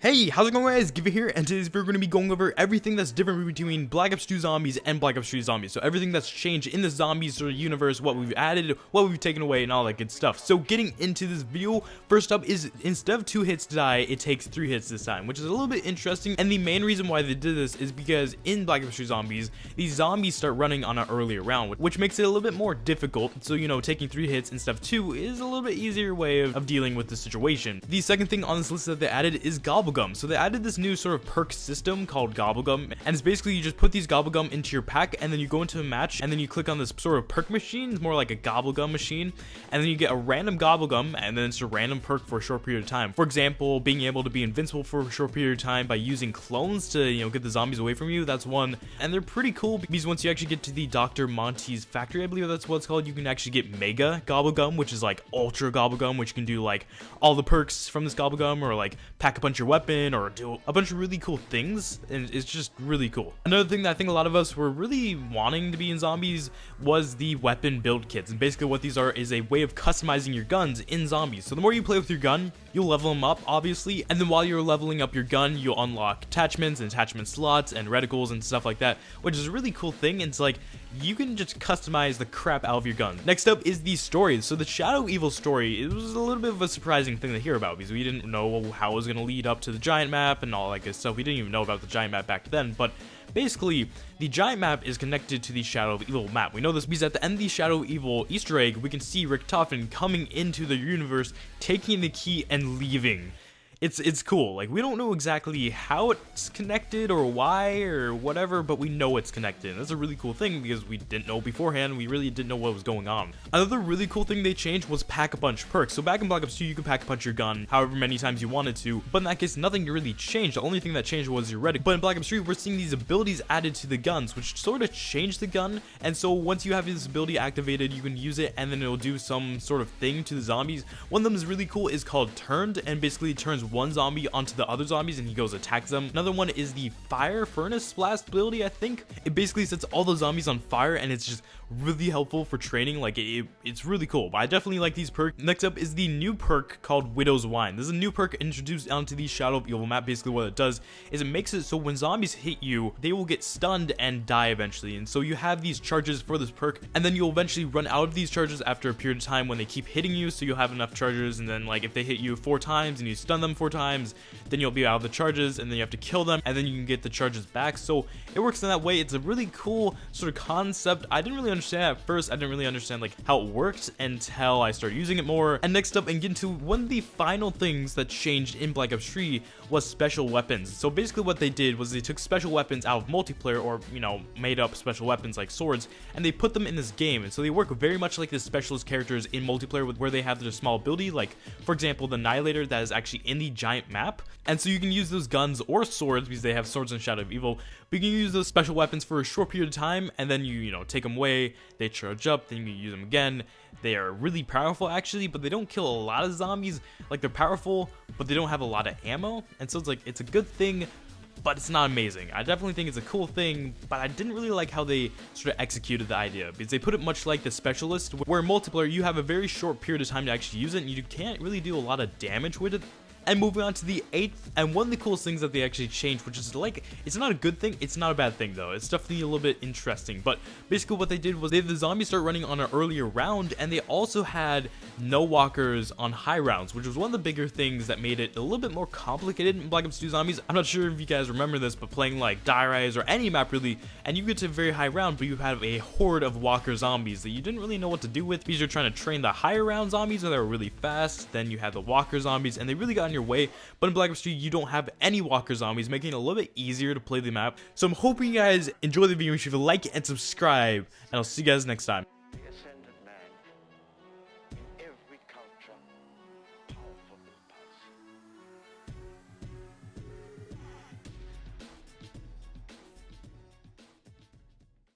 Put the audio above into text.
Hey, how's it going guys? Give it here, and today we're going to be going over everything that's different between Black Ops 2 Zombies and Black Ops 3 Zombies. So everything that's changed in the Zombies sort of universe, what we've added, what we've taken away, and all that good stuff. So getting into this video, first up is instead of 2 hits to die, it takes 3 hits this time, which is a little bit interesting. And the main reason why they did this is because in Black Ops 3 Zombies, these zombies start running on an earlier round, which makes it a little bit more difficult. So, you know, taking 3 hits instead of 2 is a little bit easier way of dealing with the situation. The second thing on this list that they added is Gobble Gum. So they added this new sort of perk system called Gobble Gum, and it's basically you just put these Gobble Gum into your pack, and then you go into a match, and then you click on this sort of perk machine. It's more like a Gobble Gum machine, and then you get a random Gobble Gum, and then it's a random perk for a short period of time. For example, being able to be invincible for a short period of time by using clones to, you know, get the zombies away from you. That's one, and they're pretty cool because once you actually get to the Dr. Monty's factory, I believe that's what it's called, you can actually get Mega Gobble Gum, which is like Ultra Gobble Gum, which you can do like all the perks from this Gobble Gum, or like pack a punch your weapon, or do a bunch of really cool things, and it's just really cool. Another thing that I think a lot of us were really wanting to be in Zombies was the weapon build kits, and basically what these are is a way of customizing your guns in Zombies. So the more you play with your gun, you'll level them up, obviously, and then while you're leveling up your gun, you'll unlock attachments and attachment slots and reticles and stuff like that, which is a really cool thing. And it's like you can just customize the crap out of your gun. Next up is the stories. So the Shadow Evil story, it was a little bit of a surprising thing to hear about because we didn't know how it was going to lead up to the giant map and all that good stuff. We didn't even know about the giant map back then, but basically, the giant map is connected to the Shadow of Evil map. We know this because at the end of the Shadow of Evil Easter egg, we can see Richtofen coming into the universe, taking the key and leaving. It's cool. Like, we don't know exactly how it's connected or why or whatever, but we know it's connected. And that's a really cool thing because we didn't know beforehand. We really didn't know what was going on. Another really cool thing they changed was pack a punch perks. So back in Black Ops 2, you could pack a punch your gun however many times you wanted to, but in that case, nothing really changed. The only thing that changed was your reticle. But in Black Ops 3, we're seeing these abilities added to the guns, which sort of changed the gun. And so once you have this ability activated, you can use it, and then it'll do some sort of thing to the zombies. One of them is really cool, is called Turned, and basically it turns one zombie onto the other zombies and he goes attacks them. Another one is the Fire Furnace Blast ability, I think. It basically sets all the zombies on fire, and it's just really helpful for training. Like, it's really cool, but I definitely like these perks. Next up is the new perk called Widow's Wine. This is a new perk introduced onto the Shadow of Evil map. Basically what it does is it makes it so when zombies hit you, they will get stunned and die eventually, and so you have these charges for this perk, and then you'll eventually run out of these charges after a period of time when they keep hitting you, so you'll have enough charges, and then like if they hit you 4 times and you stun them 4 times, then you'll be out of the charges, and then you have to kill them, and then you can get the charges back. So it works in that way. It's a really cool sort of concept. I didn't really understand at first. I didn't really understand like how it worked until I started using it more. And next up, and get into one of the final things that changed in Black Ops 3 was special weapons. So basically what they did was they took special weapons out of multiplayer, or, you know, made up special weapons like swords, and they put them in this game. And so they work very much like the specialist characters in multiplayer, where they have their small ability, like for example the Annihilator that is actually in the giant map. And so you can use those guns or swords because they have swords in Shadow of Evil, but you can use those special weapons for a short period of time, and then you know, take them away, they charge up, then you can use them again. They are really powerful actually, but they don't kill a lot of zombies. Like, they're powerful, but they don't have a lot of ammo, and so it's like, it's a good thing, but it's not amazing. I definitely think it's a cool thing, but I didn't really like how they sort of executed the idea, because they put it much like the specialist, where in multiplayer you have a very short period of time to actually use it, and you can't really do a lot of damage with it. And moving on to the 8th, and one of the coolest things that they actually changed, which is like, it's not a good thing, it's not a bad thing though, it's definitely a little bit interesting, but basically what they did was they had the zombies start running on an earlier round, and they also had no walkers on high rounds, which was one of the bigger things that made it a little bit more complicated in Black Ops 2 Zombies. I'm not sure if you guys remember this, but playing like Die Rise or any map really, and you get to a very high round, but you have a horde of walker zombies that you didn't really know what to do with, because you're trying to train the higher round zombies, so they were really fast. Then you had the walker zombies, and they really got in your way. But in Black Ops 3, you don't have any walker zombies, making it a little bit easier to play the map. So I'm hoping you guys enjoy the video. Make sure to like and subscribe, and I'll see you guys next time.